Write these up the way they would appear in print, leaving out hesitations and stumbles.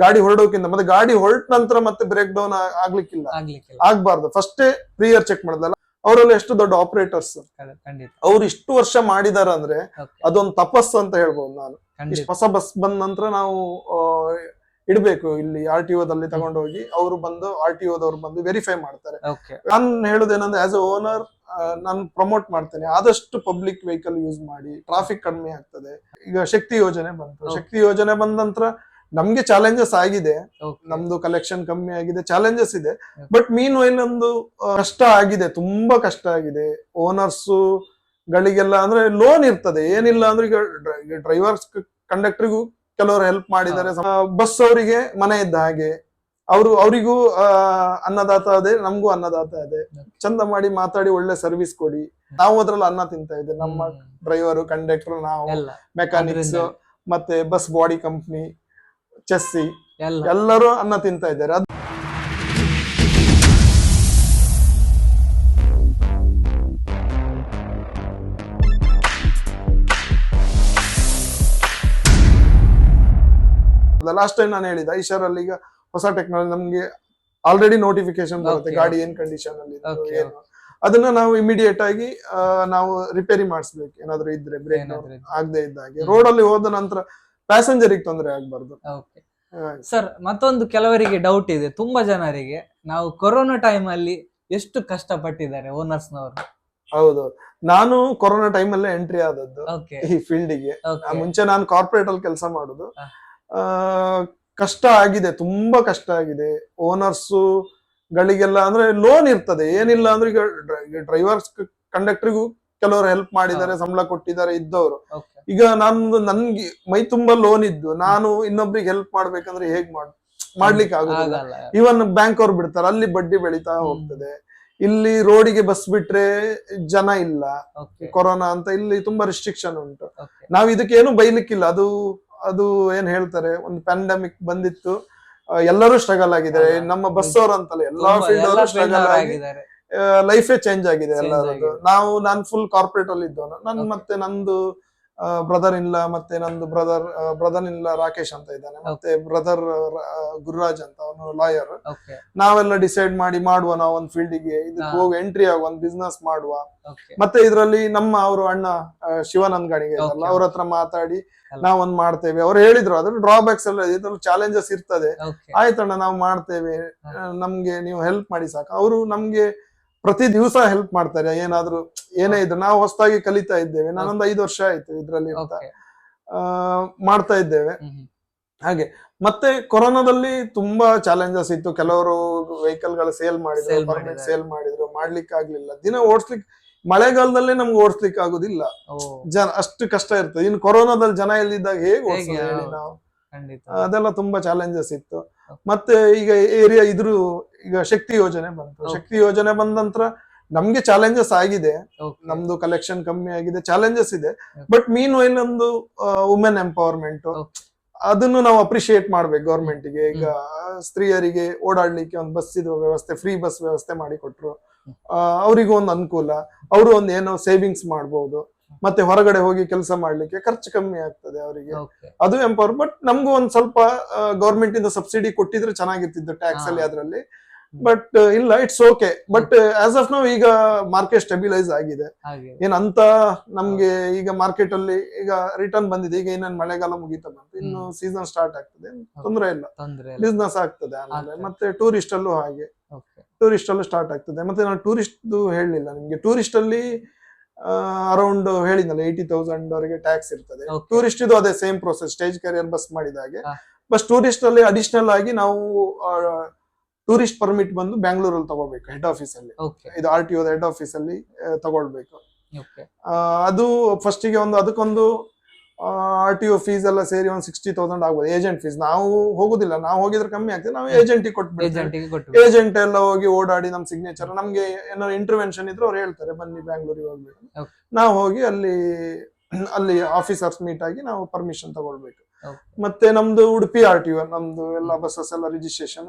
ಗಾಡಿ ಹೊರಡೋಕ್ಕಿಂತ ಮತ್ತೆ ಗಾಡಿ ಹೊರಟ ನಂತರ ಮತ್ತೆ ಬ್ರೇಕ್ ಡೌನ್ ಆಗ್ಲಿಕ್ಕಿಲ್ಲ, ಆಗ್ಬಾರ್ದು. ಫಸ್ಟ್ ಪ್ರಿಯರ್ ಚೆಕ್ ಮಾಡೋದಲ್ಲ. ಅವರೆಲ್ಲ ಎಷ್ಟು ದೊಡ್ಡ ಆಪರೇಟರ್ಸ್, ಅವ್ರು ಇಷ್ಟು ವರ್ಷ ಮಾಡಿದಾರ ಅಂದ್ರೆ ಅದೊಂದು ತಪಸ್ಸು ಅಂತ ಹೇಳ್ಬೋದು ನಾನು. ಹೊಸ ಬಸ್ ಬಂದ ನಂತರ ನಾವು ಇಡ್ಬೇಕು ಇಲ್ಲಿ RTO ದಲ್ಲಿ ತಗೊಂಡೋಗಿ ಅವರು ಬಂದು RTO ದವ್ರು ಬಂದು ವೆರಿಫೈ ಮಾಡ್ತಾರೆ. ನಾನು ಹೇಳುದೇನಂದ್ರೆ ಆಸ್ ಎ ಓನರ್ ನಾನು ಪ್ರಮೋಟ್ ಮಾಡ್ತೇನೆ, ಆದಷ್ಟು ಪಬ್ಲಿಕ್ ವೆಹಿಕಲ್ ಯೂಸ್ ಮಾಡಿ, ಟ್ರಾಫಿಕ್ ಕಡಿಮೆ ಆಗ್ತದೆ. ಈಗ ಶಕ್ತಿ ಯೋಜನೆ ಬಂತು, ಶಕ್ತಿ ಯೋಜನೆ ಬಂದ ನಂತರ ನಮ್ಗೆ ಚಾಲೆಂಜಸ್ ಆಗಿದೆ, ನಮ್ದು ಕಲೆಕ್ಷನ್ ಕಮ್ಮಿ ಆಗಿದೆ, ಚಾಲೆಂಜಸ್ ಇದೆ. ಬಟ್ ಮೀನ್ ವೈಲ್ ಒಂದು ಕಷ್ಟ ಆಗಿದೆ, ತುಂಬಾ ಕಷ್ಟ ಆಗಿದೆ. ಓನರ್ಸ್ ಗಳಿಗೆಲ್ಲ ಅಂದ್ರೆ ಲೋನ್ ಇರ್ತದೆ, ಏನಿಲ್ಲ ಅಂದ್ರೆ ಈಗ ಡ್ರೈವರ್ಸ್ ಕಂಡಕ್ಟರ್ಗೂ ಕೆಲವರು ಹೆಲ್ಪ್ ಮಾಡಿದ್ದಾರೆ. ಬಸ್ ಅವರಿಗೆ ಮನೆ ಇದ್ದ ಹಾಗೆ, ಅವರಿಗೂ ಅನ್ನದಾತ ಅದೇ, ನಮಗೂ ಅನ್ನದಾತ ಅದೇ. ಚಂದ ಮಾಡಿ ಮಾತಾಡಿ ಒಳ್ಳೆ ಸರ್ವಿಸ್ ಕೊಡಿ. ನಾವು ಅದ್ರಲ್ಲಿ ಅನ್ನ ತಿಂತಾ ಇದ್ದೇವೆ, ನಮ್ಮ ಡ್ರೈವರು, ಕಂಡಕ್ಟರ್, ನಾವು, ಮೆಕ್ಯಾನಿಕ್ಸ್, ಮತ್ತೆ ಬಸ್ ಬಾಡಿ ಕಂಪ್ನಿ, ಚೆಸ್ಸಿ ಎಲ್ಲರೂ ಅನ್ನ ತಿಂತಾ ಇದ್ದಾರೆ. ಲಾಸ್ಟ್ ಟೈಮ್ ನಾನು ಹೇಳಿದ ಐಶರಲ್ಲಿ ಈಗ ಹೊಸ ಟೆಕ್ನಾಲಜಿ, ನಮ್ಗೆ ಆಲ್ರೆಡಿ ನೋಟಿಫಿಕೇಶನ್ ಬರುತ್ತೆ ಗಾಡಿ ಏನ್ ಕಂಡೀಷನ್ ಅಲ್ಲಿ ಏನು, ಅದನ್ನ ನಾವು ಇಮಿಡಿಯೇಟ್ ಆಗಿ ನಾವು ರಿಪೇರಿ ಮಾಡಿಸ್ಬೇಕು. ಏನಾದ್ರು ಇದ್ರೆ ಬ್ರೇಕ್ ಆಗದೆ ಇದ್ದಾಗೆ ರೋಡ್ ಅಲ್ಲಿ ಹೋದ ನಂತರ ಪ್ಯಾಸೆಂಜರಿಗೆ ತೊಂದರೆ ಆಗ್ಬಾರ್ದು. ಸರ್, ಮತ್ತೊಂದು ಕೆಲವರಿಗೆ ಡೌಟ್ ಇದೆ, ತುಂಬಾ ಜನರಿಗೆ, ನಾವು ಕೊರೋನಾ ಟೈಮ್ ಅಲ್ಲಿ ಎಷ್ಟು ಕಷ್ಟಪಟ್ಟಿದ್ದಾರೆ ಓನರ್ಸ್ನವರು. ಹೌದು, ನಾನು ಕೊರೋನಾ ಟೈಮ್ ಅಲ್ಲೇ ಎಂಟ್ರಿ ಆದದ್ದು ಈ ಫೀಲ್ಡಿಗೆ. ಮುಂಚೆ ನಾನು ಕಾರ್ಪೊರೇಟ್ ಅಲ್ಲಿ ಕೆಲಸ ಮಾಡುದು. ಕಷ್ಟ ಆಗಿದೆ, ತುಂಬಾ ಕಷ್ಟ ಆಗಿದೆ. ಓನರ್ಸ್ ಗಳಿಗೆಲ್ಲ ಅಂದ್ರೆ ಲೋನ್ ಇರ್ತದೆ, ಏನಿಲ್ಲ ಅಂದ್ರೆ ಈಗ ಡ್ರೈವರ್ಸ್ ಕಂಡಕ್ಟರ್ಗೂ ಕೆಲವರು ಹೆಲ್ಪ್ ಮಾಡಿದ್ದಾರೆ, ಸಂಬಳ ಕೊಟ್ಟಿದ್ದಾರೆ ಇದ್ದವರು. ಈಗ ನನ್ಗೆ ಮೈ ತುಂಬಾ ಲೋನ್ ಇದ್ದು ನಾನು ಇನ್ನೊಬ್ರಿಗೆ ಹೆಲ್ಪ್ ಮಾಡ್ಬೇಕಂದ್ರೆ ಹೇಗ್ ಮಾಡ್ಲಿಕ್ಕೆ ಆಗುದಿಲ್ಲ. ಇವನ್ ಬ್ಯಾಂಕ್ ಅವ್ರು ಬಿಡ್ತಾರೆ, ಅಲ್ಲಿ ಬಡ್ಡಿ ಬೆಳೀತಾ ಹೋಗ್ತದೆ. ಇಲ್ಲಿ ರೋಡಿಗೆ ಬಸ್ ಬಿಟ್ರೆ ಜನ ಇಲ್ಲ, ಕೊರೋನಾ ಅಂತ ಇಲ್ಲಿ ತುಂಬಾ ರಿಸ್ಟ್ರಿಕ್ಷನ್ ಉಂಟು. ನಾವ್ ಇದಕ್ಕೆ ಏನು ಬೈಲಿಕ್ಕಿಲ್ಲ, ಅದು ಏನ್ ಹೇಳ್ತಾರೆ, ಒಂದು ಪ್ಯಾಂಡಮಿಕ್ ಬಂದಿತ್ತು, ಎಲ್ಲರೂ ಸ್ಟ್ರಗಲ್ ಆಗಿದ್ದಾರೆ. ನಮ್ಮ ಬಸ್ ಅವ್ರ ಅಂತಲ್ಲ, ಎಲ್ಲಾ ಫೀಲ್ಡ್ ಅವರು ಸ್ಟ್ರಗಲ್ ಆಗಿದ್ದಾರೆ. ಲೈಫೇ ಚೇಂಜ್ ಆಗಿದೆ ಎಲ್ಲರದ್ದು. ನಾನು ಫುಲ್ ಕಾರ್ಪೊರೇಟ್ ಅಲ್ಲಿ ಇದ್ದವನು. ಮತ್ತೆ ನಂದು ಬ್ರದರ್ ಇಲ್ಲ, ಮತ್ತೆ ನಂದು ಬ್ರದರ್ ಇಲ್ಲ ರಾಕೇಶ್ ಅಂತ ಇದ್ದಾನೆ, ಮತ್ತೆ ಬ್ರದರ್ ಗುರುರಾಜ್ ಅಂತ, ಅವನು ಲಾಯರ್. ನಾವೆಲ್ಲ ಡಿಸೈಡ್ ಮಾಡಿ ಮಾಡುವ, ನಾವು ಒಂದು ಫೀಲ್ಡಿಗೆ ಇದಕ್ಕೆ ಹೋಗಿ ಎಂಟ್ರಿ ಆಗುವ, ಒಂದು ಬಿಸ್ನೆಸ್ ಮಾಡುವ. ಮತ್ತೆ ಇದ್ರಲ್ಲಿ ಅವರು ಅಣ್ಣ ಶಿವಾನಂದ್ ಗಾಣಿಗೆ ಇದ್ದಲ್ಲ, ಅವ್ರ ಹತ್ರ ಮಾತಾಡಿ ನಾವೊಂದ್ ಮಾಡ್ತೇವೆ. ಅವ್ರು ಹೇಳಿದ್ರು ಅದ್ರ ಡ್ರಾಬ್ಯಾಕ್ಸ್ ಎಲ್ಲ ಇದ್ರಲ್ಲಿ ಚಾಲೆಂಜಸ್ ಇರ್ತದೆ, ಆಯ್ತಣ್ಣ ನಾವು ಮಾಡ್ತೇವೆ, ನಮ್ಗೆ ನೀವು ಹೆಲ್ಪ್ ಮಾಡಿ ಸಾಕು. ಅವರು ನಮ್ಗೆ ಪ್ರತಿ ದಿವಸ ಹೆಲ್ಪ್ ಮಾಡ್ತಾರೆ. ಏನಾದ್ರು ಏನೇ ಇದ್ರು, ನಾವು ಹೊಸದಾಗಿ ಕಲಿತಾ ಇದ್ದೇವೆ, ನಾನೊಂದು 5 ವರ್ಷ ಆಯ್ತು ಇದ್ರಲ್ಲಿ ಅಂತ ಮಾಡ್ತಾ ಇದ್ದೇವೆ. ಹಾಗೆ ಮತ್ತೆ ಕೊರೋನಾದಲ್ಲಿ ತುಂಬಾ ಚಾಲೆಂಜಸ್ ಇತ್ತು. ಕೆಲವರು ವೆಹಿಕಲ್ ಗಳು ಸೇಲ್ ಮಾಡಿದ್ರು, ಪರ್ಮಿಟ್ ಸೇಲ್ ಮಾಡಿದ್ರು, ಮಾಡ್ಲಿಕ್ಕೆ ಆಗ್ಲಿಲ್ಲ. ದಿನ ಓಡಿಸ್ಲಿಕ್ಕೆ, ಮಳೆಗಾಲದಲ್ಲೇ ನಮ್ಗೆ ಓಡಿಸ್ಲಿಕ್ಕೆ ಆಗುದಿಲ್ಲ, ಅಷ್ಟು ಕಷ್ಟ ಇರ್ತದೆ. ಇನ್ನು ಕೊರೋನಾದಲ್ಲಿ ಜನ ಎಲ್ಲಿದ್ದಾಗ ಹೇಗೆ ಓಡಿಸೋದು ಹೇಳಿ ನಾವು, ಅದೆಲ್ಲ ತುಂಬಾ ಚಾಲೆಂಜಸ್ ಇತ್ತು. ಮತ್ತೆ ಈಗ ಏರಿಯಾ ಈಗ ಶಕ್ತಿ ಯೋಜನೆ ಬಂತು. ಶಕ್ತಿ ಯೋಜನೆ ಬಂದ ನಂತರ ನಮ್ಗೆ ಚಾಲೆಂಜಸ್ ಆಗಿದೆ, ನಮ್ದು ಕಲೆಕ್ಷನ್ ಕಮ್ಮಿ ಆಗಿದೆ, ಚಾಲೆಂಜಸ್ ಇದೆ. ಬಟ್ ಮೀನ್ ವೈಲ್ ಒಂದು ವುಮೆನ್ ಎಂಪವರ್ಮೆಂಟ್, ಅದನ್ನು ನಾವು ಅಪ್ರಿಶಿಯೇಟ್ ಮಾಡ್ಬೇಕು ಗೌರ್ಮೆಂಟ್ಗೆ. ಈಗ ಸ್ತ್ರೀಯರಿಗೆ ಓಡಾಡ್ಲಿಕ್ಕೆ ಒಂದು ಬಸ್ ವ್ಯವಸ್ಥೆ, ಫ್ರೀ ಬಸ್ ವ್ಯವಸ್ಥೆ ಮಾಡಿಕೊಟ್ರು, ಅವರಿಗೂ ಒಂದು ಅನುಕೂಲ, ಅವರು ಒಂದು ಏನೋ ಸೇವಿಂಗ್ಸ್ ಮಾಡ್ಬೋದು. ಮತ್ತೆ ಹೊರಗಡೆ ಹೋಗಿ ಕೆಲಸ ಮಾಡ್ಲಿಕ್ಕೆ ಖರ್ಚು ಕಮ್ಮಿ ಆಗ್ತದೆ ಅವರಿಗೆ, ಅದು ಎಂಪವರ್. ಬಟ್ ನಮ್ಗೂ ಒಂದ್ ಸ್ವಲ್ಪ ಗೌರ್ಮೆಂಟ್ ಇಂದ ಸಬ್ಸಿಡಿ ಕೊಟ್ಟಿದ್ರೆ ಚೆನ್ನಾಗಿರ್ತಿತ್ತು ಟ್ಯಾಕ್ಸ್ ಅಲ್ಲಿ, ಅದ್ರಲ್ಲಿ. ಬಟ್ ಇಲ್ಲ, it's okay. But as of now ಈಗ ಮಾರ್ಕೆಟ್ ಸ್ಟೆಬಿಲೈಸ್ ಆಗಿದೆ. ಏನಂತ ನಮ್ಗೆ ಈಗ ಮಾರ್ಕೆಟ್ ಅಲ್ಲಿ ಈಗ ರಿಟರ್ನ್ ಬಂದಿದೆ. ಈಗ ಇನ್ನೇನು ಮಳೆಗಾಲ ಮುಗೀತಾ ಬಂತು, ಇನ್ನು ಸೀಸನ್ ಸ್ಟಾರ್ಟ್ ಆಗ್ತದೆ, ತೊಂದರೆ ಇಲ್ಲ, ಬಿಸ್ನೆಸ್ ಆಗ್ತದೆ. ಆಮೇಲೆ ಮತ್ತೆ ಟೂರಿಸ್ಟ್ ಅಲ್ಲೂ ಹಾಗೆ, ಟೂರಿಸ್ಟ್ ಅಲ್ಲೂ ಸ್ಟಾರ್ಟ್ ಆಗ್ತದೆ. ಮತ್ತೆ ನಾನು ಟೂರಿಸ್ಟ್ ಹೇಳಲಿಲ್ಲ ನಿಮ್ಗೆ, ಟೂರಿಸ್ಟ್ ಅಲ್ಲಿ ಅರೌಂಡ್ ಹೇಳಿದ್ನಲ್ಲ 80,000 ವರೆಗೆ ಟ್ಯಾಕ್ಸ್ ಇರ್ತದೆ. ಟೂರಿಸ್ಟ್ ಇದು ಅದೇ same process, stage carrier bus ಮಾಡಿದ ಹಾಗೆ. ಬಸ್ ಟೂರಿಸ್ಟ್ ಅಲ್ಲಿ ಅಡಿಷನಲ್ ಆಗಿ ನಾವು ಟೂರಿಸ್ಟ್ ಪರ್ಮಿಟ್ ಬಂದು ಬ್ಯಾಂಗ್ಳೂರಲ್ಲಿ ತಗೋಬೇಕು, ಹೆಡ್ ಆಫೀಸ್ ಅಲ್ಲಿ. ಇದು RTO ಹೆಡ್ ಆಫೀಸ್ ಅಲ್ಲಿ ತಗೊಳ್ಬೇಕು. ಅದು ಫಸ್ಟಿಗೆ ಅದಕ್ಕೊಂದು RTO ಫೀಸ್ ಎಲ್ಲ ಸೇರಿ ಒಂದು 60,000 ಆಗ್ಬೋದು. ಏಜೆಂಟ್ ಫೀಸ್ ನಾವು ಹೋಗುದಿಲ್ಲ, ನಾವು ಹೋಗಿದ್ರೆ ಕಮ್ಮಿ ಆಗ್ತದೆ, ನಾವು ಏಜೆಂಟಿಗೆ ಕೊಟ್ಬಿಡ್ತೀವಿ. ಏಜೆಂಟ್ ಎಲ್ಲ ಹೋಗಿ ಓಡಾಡಿ ನಮ್ ಸಿಗ್ನೇಚರ್, ನಮ್ಗೆ ಏನಾದ್ರು ಇಂಟರ್ವೆನ್ಷನ್ ಇದ್ರೆ ಅವ್ರು ಹೇಳ್ತಾರೆ ಬನ್ನಿ ಬ್ಯಾಂಗ್ಳೂರಿಗೆ ಹೋಗ್ಬೇಕು. ನಾವು ಹೋಗಿ ಅಲ್ಲಿ ಆಫೀಸರ್ಸ್ ಮೀಟ್ ಆಗಿ ನಾವು ಪರ್ಮಿಷನ್ ತಗೊಳ್ಬೇಕು. ಮತ್ತೆ ನಮ್ದು ಉಡುಪಿ RTO ನಮ್ದು ಎಲ್ಲ ಬಸ್ಸಸ್ ಎಲ್ಲ ರಿಜಿಸ್ಟ್ರೇಷನ್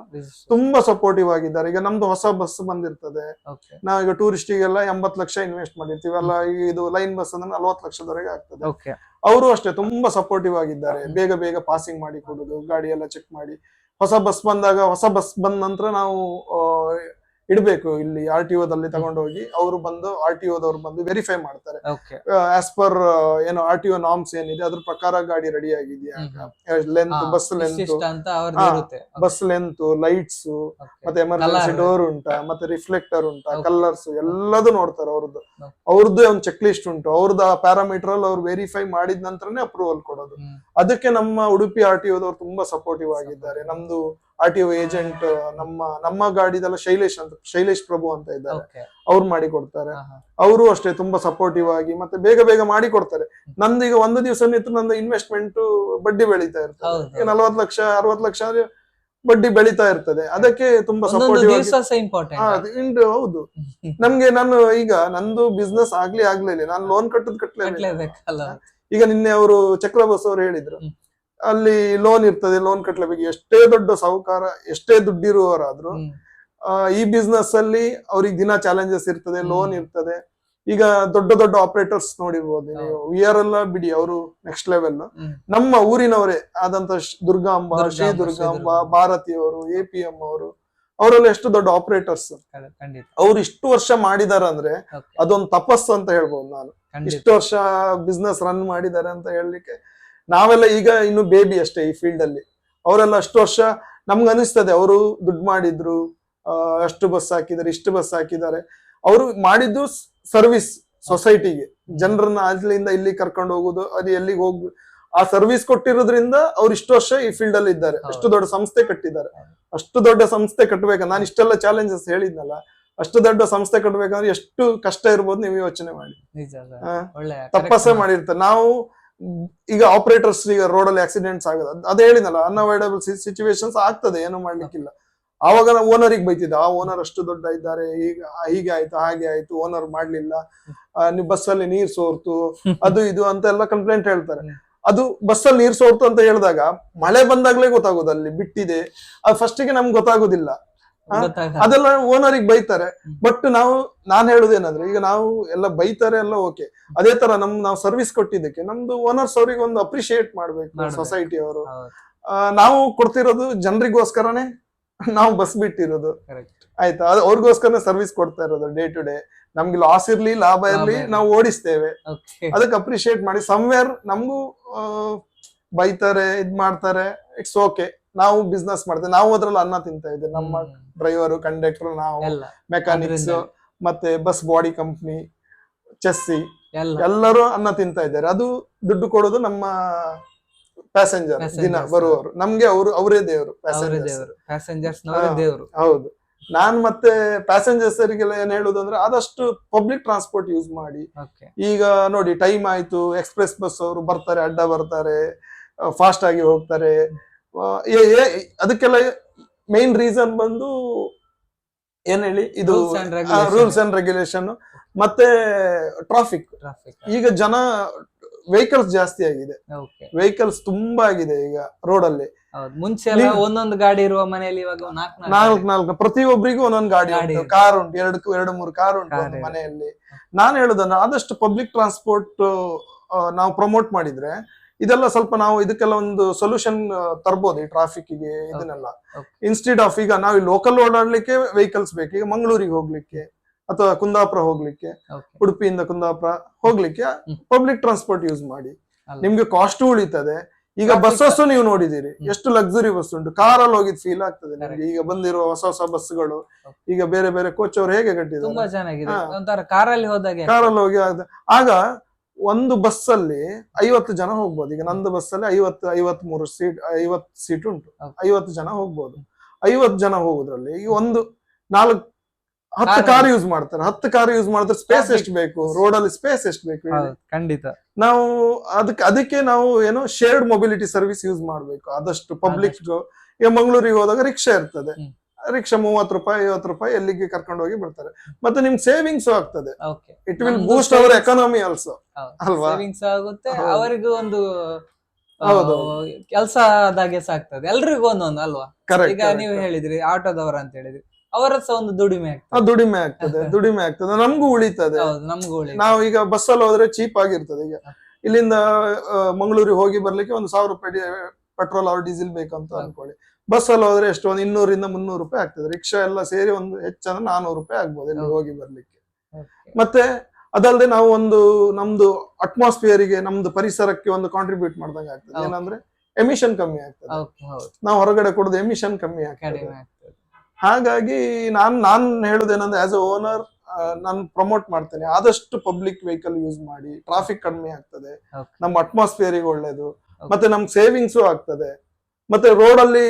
ತುಂಬಾ ಸಪೋರ್ಟಿವ್ ಆಗಿದ್ದಾರೆ. ಈಗ ನಮ್ದು ಹೊಸ ಬಸ್ ಬಂದಿರ್ತದೆ, ನಾವೀಗ ಟೂರಿಸ್ಟಿಗೆಲ್ಲ 80 ಲಕ್ಷ ಇನ್ವೆಸ್ಟ್ ಮಾಡಿರ್ತೀವಿ ಅಲ್ಲ, ಇದು ಲೈನ್ ಬಸ್ ಅಂದ್ರೆ 40 ಲಕ್ಷದವರೆಗೆ ಆಗ್ತದೆ. ಅವರು ಅಷ್ಟೇ ತುಂಬಾ ಸಪೋರ್ಟಿವ್ ಆಗಿದ್ದಾರೆ. ಬೇಗ ಬೇಗ ಪಾಸಿಂಗ್ ಮಾಡಿ ಕೊಡುದು, ಗಾಡಿ ಎಲ್ಲ ಚೆಕ್ ಮಾಡಿ. ಹೊಸ ಬಸ್ ಬಂದಾಗ, ಹೊಸ ಬಸ್ ಬಂದ ನಂತರ ನಾವು ಇಡ್ಬೇಕು ಇಲ್ಲಿ RTOದಲ್ಲಿ ತಗೊಂಡೋಗಿ, ಅವರು ಬಂದು RTOದವ್ರು ಬಂದು ವೆರಿಫೈ ಮಾಡ್ತಾರೆ. ಆಸ್ ಪರ್ ಏನು RTO ನಾರ್ಮ್ಸ್ ಏನಿದೆ ಅದ್ರ ಪ್ರಕಾರ ಗಾಡಿ ರೆಡಿ ಆಗಿದೆಯಾ, ಲೆಂತ್, ಬಸ್ ಲೆಂತ್, ಲೈಟ್ಸ್, ಮತ್ತೆ ಎಮರ್ಜೆನ್ಸಿ ಡೋರ್ ಉಂಟಾ, ಮತ್ತೆ ರಿಫ್ಲೆಕ್ಟರ್ ಉಂಟಾ, ಕಲರ್ಸ್ ಎಲ್ಲದೂ ನೋಡ್ತಾರೆ. ಅವ್ರದ್ದು ಒಂದು ಚೆಕ್ ಲಿಸ್ಟ್ ಉಂಟು. ಅವ್ರದ್ದು ಆ ಪ್ಯಾರಾಮೀಟರ್ ಅಲ್ಲಿ ಅವ್ರು ವೆರಿಫೈ ಮಾಡಿದ ನಂತರನೇ ಅಪ್ರೂವಲ್ ಕೊಡೋದು. ಅದಕ್ಕೆ ನಮ್ಮ ಉಡುಪಿ RTOದವ್ರು ತುಂಬಾ ಸಪೋರ್ಟಿವ್ ಆಗಿದ್ದಾರೆ. ನಮ್ದು RTO ಏಜೆಂಟ್ ನಮ್ಮ ಗಾಡಿದೆಲ್ಲ ಶೈಲೇಶ್ ಪ್ರಭು ಅಂತ ಇದ್ದಾರೆ, ಅವ್ರು ಮಾಡಿ ಕೊಡ್ತಾರೆ. ಅವರು ಅಷ್ಟೇ ತುಂಬಾ ಸಪೋರ್ಟಿವ್ ಆಗಿ ಮತ್ತೆ ಬೇಗ ಬೇಗ ಮಾಡಿ ಕೊಡ್ತಾರೆ. ನಂದೀಗ ಒಂದು ದಿವಸ ನಿಂತು ನಂದು ಇನ್ವೆಸ್ಟ್ಮೆಂಟ್ ಬಡ್ಡಿ ಬೆಳೀತಾ ಇರ್ತದೆ. 40 ಲಕ್ಷ 60 ಲಕ್ಷ ಬಡ್ಡಿ ಬೆಳೀತಾ ಇರ್ತದೆ. ಅದಕ್ಕೆ ತುಂಬಾ ಸಪೋರ್ಟಿವ್ ಹೌದು. ನಮ್ಗೆ ನಂದು ಬಿಸ್ನೆಸ್ ಆಗ್ಲಿಲ್ಲ, ನಾನು ಲೋನ್ ಕಟ್ಟಲೇಬೇಕಲ್ಲ. ಈಗ ನಿನ್ನೆ ಅವರು ಚಕ್ರ ಬಸ್ ಅವರು ಹೇಳಿದ್ರು, ಅಲ್ಲಿ ಲೋನ್ ಇರ್ತದೆ, ಲೋನ್ ಕಟ್ಟಲೇಬೇಕು. ಎಷ್ಟೇ ದೊಡ್ಡ ಸಾಹುಕಾರ, ಎಷ್ಟೇ ದುಡ್ಡಿರುವವರಾದ್ರೂ ಈ ಬಿಸ್ನೆಸ್ ಅಲ್ಲಿ ಅವ್ರಿಗೆ ದಿನ ಚಾಲೆಂಜಸ್ ಇರ್ತದೆ, ಲೋನ್ ಇರ್ತದೆ. ಈಗ ದೊಡ್ಡ ದೊಡ್ಡ ಆಪರೇಟರ್ಸ್ ನೋಡಿರ್ಬೋದು ನೀವು, ವಿಆರ್ ಎಲ್ಲ ಬಿಡಿ, ಅವರು ನೆಕ್ಸ್ಟ್ ಲೆವೆಲ್. ನಮ್ಮ ಊರಿನವರೇ ಆದಂತ ದುರ್ಗಾಂಬ, ಶ್ರೀ ದುರ್ಗಾಂಬ, ಭಾರತಿಯವರು, APM ಅವರು, ಅವರೆಲ್ಲ ಎಷ್ಟು ದೊಡ್ಡ ಆಪರೇಟರ್ಸ್. ಅವ್ರು ಇಷ್ಟು ವರ್ಷ ಮಾಡಿದಾರೆ ಅಂದ್ರೆ ಅದೊಂದು ತಪಸ್ಸು ಅಂತ ಹೇಳ್ಬೋದು ನಾನು. ಇಷ್ಟು ವರ್ಷ ಬಿಸ್ನೆಸ್ ರನ್ ಮಾಡಿದ್ದಾರೆ ಅಂತ ಹೇಳಲಿಕ್ಕೆ. ನಾವೆಲ್ಲ ಈಗ ಇನ್ನು ಬೇಬಿ ಅಷ್ಟೇ ಈ ಫೀಲ್ಡ್ ಅಲ್ಲಿ. ಅವರೆಲ್ಲ ಅಷ್ಟು ವರ್ಷ ನಮ್ಗೆ ಅನಿಸ್ತದೆ ಅವರು ದುಡ್ಡು ಮಾಡಿದ್ರು, ಅಷ್ಟು ಬಸ್ ಹಾಕಿದ್ದಾರೆ, ಇಷ್ಟು ಬಸ್ ಹಾಕಿದ್ದಾರೆ. ಅವರು ಮಾಡಿದ್ದು ಸರ್ವಿಸ್ ಸೊಸೈಟಿಗೆ, ಜನರನ್ನ ಅಲ್ಲಿಂದ ಇಲ್ಲಿ ಕರ್ಕೊಂಡು ಹೋಗುದು, ಅದು ಎಲ್ಲಿಗೆ ಹೋಗ್ ಆ ಸರ್ವಿಸ್ ಕೊಟ್ಟಿರೋದ್ರಿಂದ ಅವ್ರು ಇಷ್ಟು ವರ್ಷ ಈ ಫೀಲ್ಡ್ ಅಲ್ಲಿ ಇದ್ದಾರೆ. ಅಷ್ಟು ದೊಡ್ಡ ಸಂಸ್ಥೆ ಕಟ್ಟಿದ್ದಾರೆ. ಅಷ್ಟು ದೊಡ್ಡ ಸಂಸ್ಥೆ ಕಟ್ಟಬೇಕಂದ್ರೆ, ನಾನು ಇಷ್ಟೆಲ್ಲ ಚಾಲೆಂಜಸ್ ಹೇಳಿದ್ನಲ್ಲ, ಅಷ್ಟು ದೊಡ್ಡ ಸಂಸ್ಥೆ ಕಟ್ಟಬೇಕಂದ್ರೆ ಎಷ್ಟು ಕಷ್ಟ ಇರ್ಬೋದು ನೀವು ಯೋಚನೆ ಮಾಡಿ. ತಪಸ್ಸೆ ಮಾಡಿರ್ತಾರೆ. ನಾವು ಈಗ ಆಪರೇಟರ್ಸ್ ಈಗ ರೋಡ್ ಅಲ್ಲಿ ಆಕ್ಸಿಡೆಂಟ್ಸ್ ಆಗೋದು, ಅದೇ ಹೇಳಿದಲ್ಲ, ಅನ್ಅವಾಯ್ಡಬಲ್ ಸಿಚುವೇಶನ್ಸ್ ಆಗ್ತದೆ, ಏನು ಮಾಡ್ಲಿಕ್ಕಿಲ್ಲ. ಆವಾಗ ನಾವು ಓನರಿಗೆ ಬೈತಿದ್ದ, ಆ ಓನರ್ ಅಷ್ಟು ದೊಡ್ಡ ಇದ್ದಾರೆ, ಈಗ ಹೀಗೆ ಆಯ್ತು ಹಾಗೆ ಆಯ್ತು, ಓನರ್ ಮಾಡ್ಲಿಲ್ಲ, ನೀವು ಬಸ್ಸಲ್ಲಿ ನೀರ್ ಸೋರ್ತು, ಅದು ಇದು ಅಂತ ಎಲ್ಲ ಕಂಪ್ಲೇಂಟ್ ಹೇಳ್ತಾರೆ. ಅದು ಬಸ್ಸಲ್ಲಿ ನೀರ್ ಸೋರ್ತು ಅಂತ ಹೇಳಿದಾಗ ಮಳೆ ಬಂದಾಗ್ಲೇ ಗೊತ್ತಾಗೋದು ಅಲ್ಲಿ ಬಿಟ್ಟಿದೆ. ಅದು ಫಸ್ಟಿಗೆ ನಮ್ಗೆ ಗೊತ್ತಾಗೋದಿಲ್ಲ, ಅದೆಲ್ಲ ಓನರಿಗೆ ಬೈತಾರೆ. ಬಟ್ ನಾನ್ ಹೇಳುದೇನಂದ್ರೆ, ಈಗ ನಾವು ಎಲ್ಲ ಬೈತಾರೆ ಎಲ್ಲ ಓಕೆ, ಅದೇ ತರ ನಾವು ಸರ್ವಿಸ್ ಕೊಟ್ಟಿದ್ದಕ್ಕೆ ನಮ್ದು ಓನರ್ಸ್ ಅವ್ರಿಗೆ ಒಂದು ಅಪ್ರಿಶಿಯೇಟ್ ಮಾಡ್ಬೇಕು ಸೊಸೈಟಿ ಅವರು. ನಾವು ಕೊಡ್ತಿರೋದು ಜನರಿಗೋಸ್ಕರನೇ ನಾವು ಬಸ್ ಬಿಟ್ಟಿರೋದು, ಆಯ್ತಾ, ಅದು ಅವ್ರಿಗೋಸ್ಕರನೇ ಸರ್ವಿಸ್ ಕೊಡ್ತಾ ಇರೋದು ಡೇ ಟು ಡೇ. ನಮ್ಗೆ ಲಾಸ್ ಇರ್ಲಿ ಲಾಭ ಇರ್ಲಿ ನಾವು ಓಡಿಸ್ತೇವೆ. ಅದಕ್ಕೆ ಅಪ್ರಿಶಿಯೇಟ್ ಮಾಡಿ. ಸಮ್ವೇರ್ ನಮ್ಗೂ ಬೈತಾರೆ, ಇದ್ ಮಾಡ್ತಾರೆ, ಇಟ್ಸ್ ಓಕೆ. ನಾವು ಬಿಸ್ನೆಸ್ ಮಾಡ್ತೇವೆ, ನಾವು ಅದ್ರಲ್ಲಿ ಅನ್ನ ತಿಂತಾ ಇದ್ದೇವೆ. ನಮ್ಮ ಡ್ರೈವರು, ಕಂಡಕ್ಟರ್, ನಾವು ಮೆಕ್ಯಾನಿಕ್ಸ್, ಮತ್ತೆ ಬಸ್ ಬಾಡಿ ಕಂಪ್ನಿ, ಚೆಸ್ಸಿ ಎಲ್ಲರೂ ಅನ್ನ ತಿಂತಾ ಇದ್ದಾರೆ. ಅದು ದುಡ್ಡು ಕೊಡೋದು ನಮ್ಮ ಪ್ಯಾಸೆಂಜರ್, ದಿನ ಬರುವವರು. ನಮ್ಗೆ ಅವರೇ ದೇವರು, ಪ್ಯಾಸೆಂಜರ್ಸ್ ದೇವರು. ಹೌದು. ನಾನ್ ಮತ್ತೆ ಪ್ಯಾಸೆಂಜರ್ಸ್ ಅವರಿಗೆಲ್ಲ ಏನ್ ಹೇಳುದು ಅಂದ್ರೆ, ಆದಷ್ಟು ಪಬ್ಲಿಕ್ ಟ್ರಾನ್ಸ್ಪೋರ್ಟ್ ಯೂಸ್ ಮಾಡಿ. ಈಗ ನೋಡಿ, ಟೈಮ್ ಆಯ್ತು, ಎಕ್ಸ್ಪ್ರೆಸ್ ಬಸ್ ಅವರು ಬರ್ತಾರೆ, ಅಡ್ಡ ಬರ್ತಾರೆ, ಫಾಸ್ಟ್ ಆಗಿ ಹೋಗ್ತಾರೆ. ಅದಕ್ಕೆಲ್ಲ ಮೇನ್ ರೀಸನ್ ಬಂದು ಏನ್ ಹೇಳಿ, ಇದು ರೂಲ್ಸ್ ಅಂಡ್ ರೆಗ್ಯುಲೇಷನ್ ಮತ್ತೆ ಟ್ರಾಫಿಕ್. ಈಗ ವೆಹಿಕಲ್ಸ್ ಜಾಸ್ತಿ ಆಗಿದೆ, ವೆಹಿಕಲ್ಸ್ ತುಂಬಾ ಆಗಿದೆ ಈಗ ರೋಡ್ ಅಲ್ಲಿ. ಮುಂಚೆ ಒಂದೊಂದು ಗಾಡಿ ಇರುವ ಮನೆಯಲ್ಲಿ ಇವಾಗ ನಾಲ್ಕು ಪ್ರತಿಯೊಬ್ಬರಿಗೂ ಒಂದೊಂದು ಗಾಡಿ ಉಂಟು, ಕಾರ್ ಉಂಟು, 2-3 ಕಾರ್ ಉಂಟು ಮನೆಯಲ್ಲಿ. ನಾನು ಹೇಳುದನ್ನ ಆದಷ್ಟು ಪಬ್ಲಿಕ್ ಟ್ರಾನ್ಸ್ಪೋರ್ಟ್ ನಾವು ಪ್ರಮೋಟ್ ಮಾಡಿದ್ರೆ ಇದೆಲ್ಲ ಸ್ವಲ್ಪ ನಾವು ಇದಕ್ಕೆಲ್ಲ ಒಂದು ಸೊಲ್ಯೂಷನ್ ತರ್ಬೋದು, ಈ ಟ್ರಾಫಿಕ್ ಗೆ ಇದನ್ನೆಲ್ಲ. ಇನ್ಸ್ಟೆಡ್ ಆಫ್ ಈಗ ನಾವು ಲೋಕಲ್ ಓಡಾಡ್ಲಿಕ್ಕೆ ವೆಹಿಕಲ್ಸ್ ಬೇಕು. ಈಗ ಮಂಗಳೂರಿಗೆ ಹೋಗ್ಲಿಕ್ಕೆ ಅಥವಾ ಕುಂದಾಪುರ ಹೋಗ್ಲಿಕ್ಕೆ, ಉಡುಪಿಯಿಂದ ಕುಂದಾಪುರ ಹೋಗ್ಲಿಕ್ಕೆ ಪಬ್ಲಿಕ್ ಟ್ರಾನ್ಸ್ಪೋರ್ಟ್ ಯೂಸ್ ಮಾಡಿ. ನಿಮ್ಗೆ ಕಾಸ್ಟ್ ಉಳಿತದೆ. ಈಗ ಬಸ್ಸಸ್ ನೀವು ನೋಡಿದಿರಿ, ಎಷ್ಟು ಲಕ್ಸುರಿ ಬಸ್ ಉಂಟು. ಕಾರಲ್ಲಿ ಹೋಗಿದ್ ಫೀಲ್ ಆಗ್ತದೆ ನಿಮ್ಗೆ. ಈಗ ಬಂದಿರುವ ಹೊಸ ಹೊಸ ಬಸ್ಗಳು, ಈಗ ಬೇರೆ ಬೇರೆ ಕೋಚ್ ಅವರು ಹೇಗೆ ಕಟ್ಟಿದ್ದಾರೆ, ಕಾರಲ್ಲಿ ಹೋಗಿ ಆಗ ಒಂದು ಬಸ್ ಅಲ್ಲಿ 50 ಜನ ಹೋಗ್ಬೋದು. ಈಗ ನಂದು ಬಸ್ ಅಲ್ಲಿ 50 ಸೀಟ್ ಉಂಟು, 50 ಜನ ಹೋಗ್ಬೋದು. 50 ಜನ ಹೋಗುದ್ರಲ್ಲಿ ಈಗ 10 ಕಾರ್ ಯೂಸ್ ಮಾಡ್ತಾರೆ. 10 ಕಾರ್ ಯೂಸ್ ಮಾಡಿದ್ರೆ ಸ್ಪೇಸ್ ಎಷ್ಟು ಬೇಕು, ರೋಡ್ ಅಲ್ಲಿ ಸ್ಪೇಸ್ ಎಷ್ಟು ಬೇಕು? ಖಂಡಿತ. ನಾವು ಅದಕ್ಕೆ ನಾವು ಏನೋ ಶೇರ್ಡ್ ಮೊಬಿಲಿಟಿ ಸರ್ವಿಸ್ ಯೂಸ್ ಮಾಡ್ಬೇಕು ಆದಷ್ಟು ಪಬ್ಲಿಕ್. ಈಗ ಮಂಗಳೂರಿಗೆ ಹೋದಾಗ ರಿಕ್ಷಾ ಇರ್ತದೆ, ರಿಕ್ಷಾ 30 ರೂಪಾಯಿ 50 ರೂಪಾಯಿ ಎಲ್ಲಿಗೆ ಕರ್ಕೊಂಡು ಹೋಗಿ ಬರ್ತಾರೆ. ಮತ್ತೆ ನಿಮ್ಗೆ ಸೇವಿಂಗ್ಸ್ ಆಗ್ತದೆ. It will boost our economy also, ಅಲ್ವಾ? ಸೇವಿಂಗ್ಸ್ ಆಗುತ್ತೆ, ಅವರಿಗೂ ಒಂದು ಹೌದು. ಕೆಲ್ಸದಾಗೆ ಸಾಕ್ತದೆ, ಎಲ್ರಿಗೂ ಒಂದೊಂದು ಅಲ್ವಾ. Correct, ಈಗ correct, ನೀವು correct. ಹೇಳಿದ್ರಿ ಆಟೋದವರ ಅಂತ ಹೇಳಿದ್ರಿ, ಅವರ ಸಹ ಒಂದು ದುಡಿಮೆ ಆಗ್ತದೆ. ದುಡಿಮೆ ಆಗ್ತದೆ, ದುಡಿಮೆ ಆಗ್ತದೆ, ನಮ್ಗೂ ಉಳಿತದೆ. ಹೌದು, ನಮ್ಗೂ ಒಳ್ಳೆ. ನಾವು ಈಗ ಬಸ್ಸಲ್ಲಿ ಹೋದ್ರೆ ಚೀಪ್ ಆಗಿರ್ತದೆ. ಈಗ ಇಲ್ಲಿಂದ ಮಂಗಳೂರಿಗೆ ಹೋಗಿ ಬರ್ಲಿಕ್ಕೆ ಒಂದು 1,000 ರೂಪಾಯಿ ಪೆಟ್ರೋಲ್ ಆರ್ ಡೀಸೆಲ್ ಬೇಕಂತ ಅನ್ಕೊಳ್ಳಿ. ಬಸ್ಸಲ್ಲಿ ಹೋದ್ರೆ ಎಷ್ಟು, ಒಂದು 200 ಇಂದ 300 ರೂಪಾಯಿ ಆಗ್ತದೆ. ರಿಕ್ಷಾ ಎಲ್ಲ ಸೇರಿ ಒಂದು ಹೆಚ್ಚಂದ್ರೆ 400 ರೂಪಾಯಿ ಆಗ್ಬೋದು ಇಲ್ಲಿ ಹೋಗಿ ಬರ್ಲಿಕ್ಕೆ. ಮತ್ತೆ ಅದಲ್ಲದೆ ನಾವು ಒಂದು ನಮ್ದು ಅಟ್ಮಾಸ್ಫಿಯರಿಗೆ, ನಮ್ದು ಪರಿಸರಕ್ಕೆ ಒಂದು ಕಾಂಟ್ರಿಬ್ಯೂಟ್ ಮಾಡ್ದಂಗೆ ಆಗ್ತದೆ. ಏನಂದ್ರೆ ಎಮಿಷನ್ ಕಮ್ಮಿ ಆಗ್ತದೆ. ನಾವು ಹೊರಗಡೆ ಕೊಡೋದು ಎಮಿಷನ್ ಕಮ್ಮಿ ಆಗ್ತದೆ. ಹಾಗಾಗಿ ನಾನ್ ಹೇಳುದೇನಂದ್ರೆ ಆಸ್ ಎ ಓನರ್ ನಾನು ಪ್ರಮೋಟ್ ಮಾಡ್ತೇನೆ, ಆದಷ್ಟು ಪಬ್ಲಿಕ್ ವೆಹಿಕಲ್ ಯೂಸ್ ಮಾಡಿ, ಟ್ರಾಫಿಕ್ ಕಡಿಮೆ ಆಗ್ತದೆ, ನಮ್ಮ ಅಟ್ಮಾಸ್ಫಿಯರಿಗೆ ಒಳ್ಳೇದು, ಮತ್ತೆ ನಮ್ಗೆ ಸೇವಿಂಗ್ಸು ಆಗ್ತದೆ. ಮತ್ತೆ ರೋಡ್ ಅಲ್ಲಿ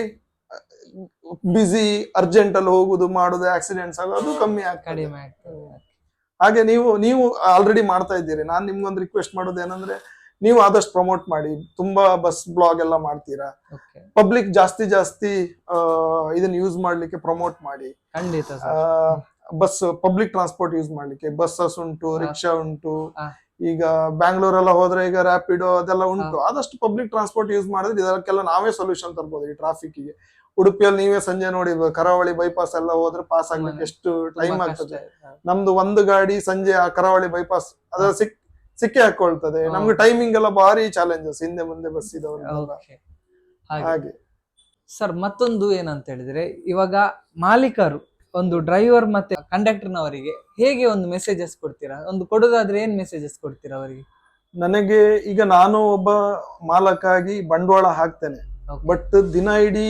ಬಿಸಿ ಅರ್ಜೆಂಟ್ ಅಲ್ಲಿ ಹೋಗುದು ಮಾಡುದು, ಆಕ್ಸಿಡೆಂಟ್ಸ್ ಆಗೋದು ಕಮ್ಮಿ ಆಗ್ತದೆ. ಹಾಗೆ ನೀವು ಆಲ್ರೆಡಿ ಮಾಡ್ತಾ ಇದ್ದೀರಿ. ನಾನ್ ನಿಮ್ಗೊಂದು ರಿಕ್ವೆಸ್ಟ್ ಮಾಡೋದು ಏನಂದ್ರೆ, ನೀವು ಆದಷ್ಟು ಪ್ರಮೋಟ್ ಮಾಡಿ, ತುಂಬಾ ಬಸ್ ಬ್ಲಾಗ್ ಎಲ್ಲ ಮಾಡ್ತೀರಾ, ಪಬ್ಲಿಕ್ ಜಾಸ್ತಿ ಇದನ್ನ ಯೂಸ್ ಮಾಡ್ಲಿಕ್ಕೆ ಪ್ರಮೋಟ್ ಮಾಡಿ. ಬಸ್ ಪಬ್ಲಿಕ್ ಟ್ರಾನ್ಸ್ಪೋರ್ಟ್ ಯೂಸ್ ಮಾಡ್ಲಿಕ್ಕೆ ಬಸ್ಸಸ್ ಉಂಟು, ರಿಕ್ಷಾ ಉಂಟು. ಈಗ ಬ್ಯಾಂಗ್ಳೂರೆಲ್ಲ ಹೋದ್ರೆ ಈಗ ರ್ಯಾಪಿಡೋ ಅದೆಲ್ಲ ಉಂಟು. ಆದಷ್ಟು ಪಬ್ಲಿಕ್ ಟ್ರಾನ್ಸ್ಪೋರ್ಟ್ ಯೂಸ್ ಮಾಡಿದ್ರೆ ಇದಕ್ಕೆಲ್ಲ ನಾವೇ ಸೊಲ್ಯೂಷನ್ ತರ್ಬೋದು ಈ ಟ್ರಾಫಿಕ್ಗೆ. ಉಡುಪಿಯಲ್ಲಿ ನೀವೇ ಸಂಜೆ ನೋಡಿ ಕರಾವಳಿ ಬೈಪಾಸ್ ಎಲ್ಲ ಹೋದ್ರೆ ಪಾಸ್ ಆಗ್ಲಿಕ್ಕೆ ಎಷ್ಟು ಟೈಮ್ ಆಗ್ತದೆ. ನಮ್ದು ಒಂದು ಗಾಡಿ ಸಂಜೆ ಆ ಕರಾವಳಿ ಬೈಪಾಸ್ ಅದ್ರ ಸಿಕ್ಕಿ ಹಾಕೊಳ್ತದೆ. ನಮ್ಗೆ ಟೈಮಿಂಗ್ ಎಲ್ಲ ಭಾರಿ ಚಾಲೆಂಜಸ್, ಹಿಂದೆ ಮುಂದೆ ಬಸ್ ಇದ್ದವ್ರು. ಹಾಗೆ ಸರ್, ಮತ್ತೊಂದು ಏನಂತ ಹೇಳಿದ್ರೆ, ಇವಾಗ ಮಾಲೀಕರು ಒಂದು ಡ್ರೈವರ್ ಮತ್ತೆ ಕಂಡಕ್ಟರ್ನವರಿಗೆ ಹೇಗೆ ಒಂದು ಮೆಸೇಜಸ್ ಕೊಡ್ತೀರಾ? ಒಂದು ಕೊಡೋದಾದ್ರೆ ಏನ್ ಮೆಸೇಜಸ್ ಕೊಡ್ತೀರಾ ಅವರಿಗೆ? ನನಗೆ ಈಗ ನಾನು ಒಬ್ಬ ಮಾಲಕಾಗಿ ಬಂಡವಾಳ ಹಾಕ್ತೇನೆ, ಬಟ್ ದಿನ ಇಡೀ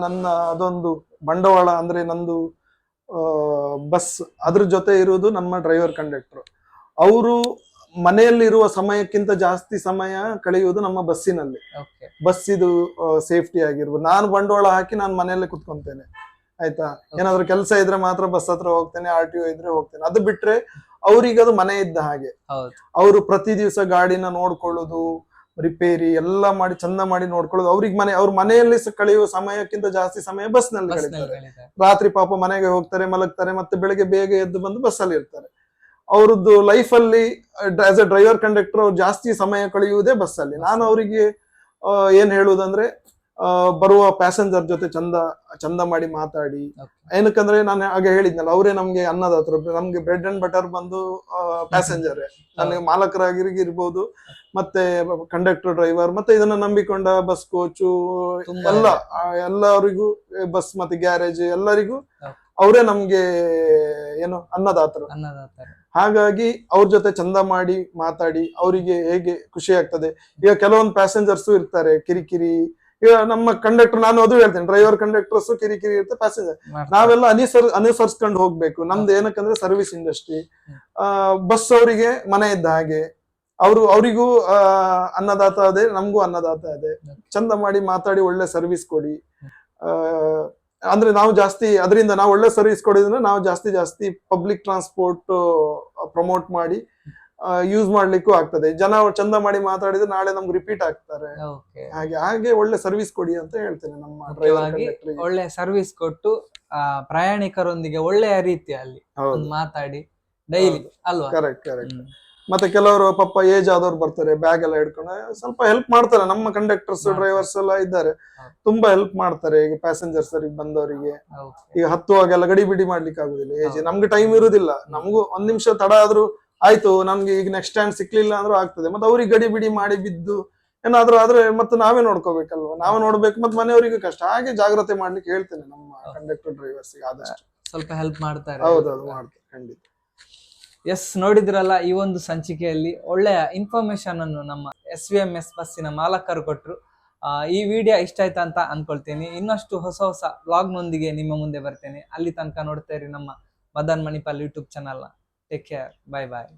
ನನ್ನ ಅದೊಂದು ಬಂಡವಾಳ ಅಂದ್ರೆ ನಂದು ಬಸ್, ಅದ್ರ ಜೊತೆ ಇರುವುದು ನಮ್ಮ ಡ್ರೈವರ್ ಕಂಡಕ್ಟರ್. ಅವರು ಮನೆಯಲ್ಲಿರುವ ಸಮಯಕ್ಕಿಂತ ಜಾಸ್ತಿ ಸಮಯ ಕಳೆಯುವುದು ನಮ್ಮ ಬಸ್ಸಿನಲ್ಲಿ. ಬಸ್ಸಿದು ಸೇಫ್ಟಿ ಆಗಿರ್ಬೋದು. ನಾನು ಬಂಡವಾಳ ಹಾಕಿ ನಾನು ಮನೆಯಲ್ಲೇ ಕುತ್ಕೊಂತೇನೆ, ಆಯ್ತಾ. ಏನಾದ್ರು ಕೆಲಸ ಇದ್ರೆ ಮಾತ್ರ ಬಸ್ ಹತ್ರ ಹೋಗ್ತೇನೆ, RTO ಇದ್ರೆ ಹೋಗ್ತೇನೆ. ಅದು ಬಿಟ್ರೆ ಅವ್ರಿಗೆ ಅದು ಮನೆ ಇದ್ದ ಹಾಗೆ. ಅವರು ಪ್ರತಿ ದಿವಸ ಗಾಡಿನ ನೋಡ್ಕೊಳ್ಳೋದು, ರಿಪೇರಿ ಎಲ್ಲ ಮಾಡಿ ಚಂದ ಮಾಡಿ ನೋಡ್ಕೊಳ್ಳೋದು. ಅವ್ರ ಮನೆಯಲ್ಲಿ ಕಳೆಯುವ ಸಮಯಕ್ಕಿಂತ ಜಾಸ್ತಿ ಸಮಯ ಬಸ್ ನಲ್ಲಿ ಕಳೀತಾರೆ. ರಾತ್ರಿ ಪಾಪ ಮನೆಗೆ ಹೋಗ್ತಾರೆ, ಮಲಗ್ತಾರೆ, ಮತ್ತೆ ಬೆಳಗ್ಗೆ ಬೇಗ ಎದ್ದು ಬಂದು ಬಸ್ ಅಲ್ಲಿ ಇರ್ತಾರೆ. ಅವ್ರದ್ದು ಲೈಫ್ ಅಲ್ಲಿ ಆಸ್ ಎ ಡ್ರೈವರ್ ಕಂಡಕ್ಟರ್ ಅವ್ರು ಜಾಸ್ತಿ ಸಮಯ ಕಳೆಯುವುದೇ ಬಸ್ ಅಲ್ಲಿ. ನಾನು ಅವರಿಗೆ ಏನ್ ಹೇಳುವುದಂದ್ರೆ, ಬರುವ ಪ್ಯಾಸೆಂಜರ್ ಜೊತೆ ಚಂದ ಮಾಡಿ ಮಾತಾಡಿ. ಏನಕ್ಕಂದ್ರೆ ನಾನು ಆಗ ಹೇಳಿದ್ನಲ್ಲ, ಅವರೇ ನಮ್ಗೆ ಅನ್ನದಾತರು. ನಮ್ಗೆ ಬ್ರೆಡ್ ಅಂಡ್ ಬಟರ್ ಬಂದು ಪ್ಯಾಸೆಂಜರ್, ನನಗೆ ಮಾಲಕರಾಗಿರ್ಬೋದು, ಮತ್ತೆ ಕಂಡಕ್ಟರ್, ಡ್ರೈವರ್, ಮತ್ತೆ ಇದನ್ನ ನಂಬಿಕೊಂಡ ಬಸ್ ಕೋಚು ಎಲ್ಲರಿಗೂ, ಬಸ್ ಮತ್ತೆ ಗ್ಯಾರೇಜ್ ಎಲ್ಲರಿಗೂ ಅವರೇ ನಮ್ಗೆ ಏನು ಅನ್ನದಾತರು. ಹಾಗಾಗಿ ಅವ್ರ ಜೊತೆ ಚಂದ ಮಾಡಿ ಮಾತಾಡಿ ಅವರಿಗೆ ಹೇಗೆ ಖುಷಿ ಆಗ್ತದೆ. ಈಗ ಕೆಲವೊಂದು ಪ್ಯಾಸೆಂಜರ್ಸ್ ಇರ್ತಾರೆ ಕಿರಿಕಿರಿ. ಈಗ ನಮ್ಮ ಕಂಡಕ್ಟರ್, ನಾನು ಅದು ಹೇಳ್ತೇನೆ, ಡ್ರೈವರ್ ಕಂಡಕ್ಟರ್ಸ್ ಕಿರಿಕಿರಿ ಇರುತ್ತೆ, ಪ್ಯಾಸೆಂಜರ್ ನಾವೆಲ್ಲ ಅನುಸರಿಸ್ಕೊಂಡು ಹೋಗ್ಬೇಕು. ನಮ್ದು ಏನಕ್ಕಂದ್ರೆ ಸರ್ವಿಸ್ ಇಂಡಸ್ಟ್ರಿ. ಬಸ್ ಅವರಿಗೆ ಮನೆ ಇದ್ದ ಹಾಗೆ, ಅವರಿಗೂ ಅನ್ನದಾತ ಅದೇ, ನಮಗೂ ಅನ್ನದಾತ ಅದೇ. ಚಂದ ಮಾಡಿ ಮಾತಾಡಿ ಒಳ್ಳೆ ಸರ್ವಿಸ್ ಕೊಡಿ. ಅಂದ್ರೆ ನಾವು ಅದರಿಂದ ನಾವು ಒಳ್ಳೆ ಸರ್ವಿಸ್ ಕೊಡೋದ್ರಿಂದ ನಾವು ಜಾಸ್ತಿ ಪಬ್ಲಿಕ್ ಟ್ರಾನ್ಸ್ಪೋರ್ಟ್ ಪ್ರಮೋಟ್ ಮಾಡಿ ಯೂಸ್ ಮಾಡ್ಲಿಕ್ಕೂ ಆಗ್ತದೆ. ಜನ ಚಂದ ಮಾಡಿ ಮಾತಾಡಿದ್ರೆ ನಾಳೆ ನಮ್ಗೆ ರಿಪೀಟ್ ಆಗ್ತಾರೆ. ಹಾಗೆ ಒಳ್ಳೆ ಸರ್ವಿಸ್ ಕೊಡಿ ಅಂತ ಹೇಳ್ತೇನೆ ನಮ್ಮ ಡ್ರೈವರ್. ಒಳ್ಳೆ ಸರ್ವಿಸ್ ಕೊಟ್ಟು ಪ್ರಯಾಣಿಕರೊಂದಿಗೆ ಒಳ್ಳೆಯ ರೀತಿಯಲ್ಲಿ ಮಾತಾಡಿ ಡೈಲಿ ಅಲ್ವಾ. ಕರೆಕ್ಟ್. ಮತ್ತೆ ಕೆಲವರು ಪಾಪ ಏಜ್ ಆದವ್ರು ಬರ್ತಾರೆ, ಬ್ಯಾಗ್ ಎಲ್ಲ ಹಿಡ್ಕೊಂಡು ಸ್ವಲ್ಪ ಹೆಲ್ಪ್ ಮಾಡ್ತಾರೆ. ನಮ್ಮ ಕಂಡಕ್ಟರ್ಸ್, ಡ್ರೈವರ್ಸ್ ಎಲ್ಲ ಇದ್ದಾರೆ, ತುಂಬಾ ಹೆಲ್ಪ್ ಮಾಡ್ತಾರೆ. ಈಗ ಪ್ಯಾಸೆಂಜರ್ಸ್ ಬಂದವರಿಗೆ ಈಗ ಹತ್ತುವಾಗೆಲ್ಲ ಗಡಿ ಬಿಡಿ ಮಾಡ್ಲಿಕ್ಕೆ ಆಗುದಿಲ್ಲ. ಏಜ್ ನಮ್ಗೆ ಟೈಮ್ ಇರುದಿಲ್ಲ. ನಮಗೂ 1 ನಿಮಿಷ ತಡ ಆದ್ರೂ ಆಯ್ತು, ನಮ್ಗೆ ಈಗ ನೆಕ್ಸ್ಟ್ ಸ್ಟ್ಯಾಂಡ್ ಸಿಕ್ಲಿಲ್ಲ ಅಂದ್ರೂ ಆಗ್ತದೆ. ಮತ್ತೆ ಅವ್ರಿಗೆ ಗಡಿ ಬಿಡಿ ಮಾಡಿ ಬಿದ್ದು ಏನಾದ್ರು ಆದ್ರೆ ಮತ್ತೆ ನಾವೇ ನೋಡ್ಕೋಬೇಕಲ್ವಾ, ನಾವೇ ನೋಡ್ಬೇಕು, ಮತ್ತೆ ಮನೆಯವರಿಗೂ ಕಷ್ಟ. ಹಾಗೆ ಜಾಗ್ರತೆ ಮಾಡ್ಲಿಕ್ಕೆ ಹೇಳ್ತೇನೆ ನಮ್ಮ ಕಂಡಕ್ಟರ್, ಡ್ರೈವರ್ಸ್ ಆದಷ್ಟು ಸ್ವಲ್ಪ ಹೆಲ್ಪ್ ಮಾಡ್ತಾರೆ. ಹೌದೌದು, ಮಾಡ್ತಾರೆ ಖಂಡಿತ. ಎಸ್, ನೋಡಿದ್ರಲ್ಲ, ಈ ಒಂದು ಸಂಚಿಕೆಯಲ್ಲಿ ಒಳ್ಳೆಯ ಇನ್ಫಾರ್ಮೇಶನ್ ಅನ್ನು ನಮ್ಮ SVMS ಬಸ್ಸಿನ ಮಾಲಕರು ಕೊಟ್ಟರು. ಈ ವಿಡಿಯೋ ಇಷ್ಟ ಆಯ್ತಾ ಅಂತ ಅನ್ಕೊಳ್ತೇನೆ. ಇನ್ನಷ್ಟು ಹೊಸ ವ್ಲಾಗ್ ನೊಂದಿಗೆ ನಿಮ್ಮ ಮುಂದೆ ಬರ್ತೇನೆ. ಅಲ್ಲಿ ತನಕ ನೋಡ್ತಾ ಇರಿ ನಮ್ಮ Madan Manipal YouTube channel. Take care, bye ಬಾಯ್.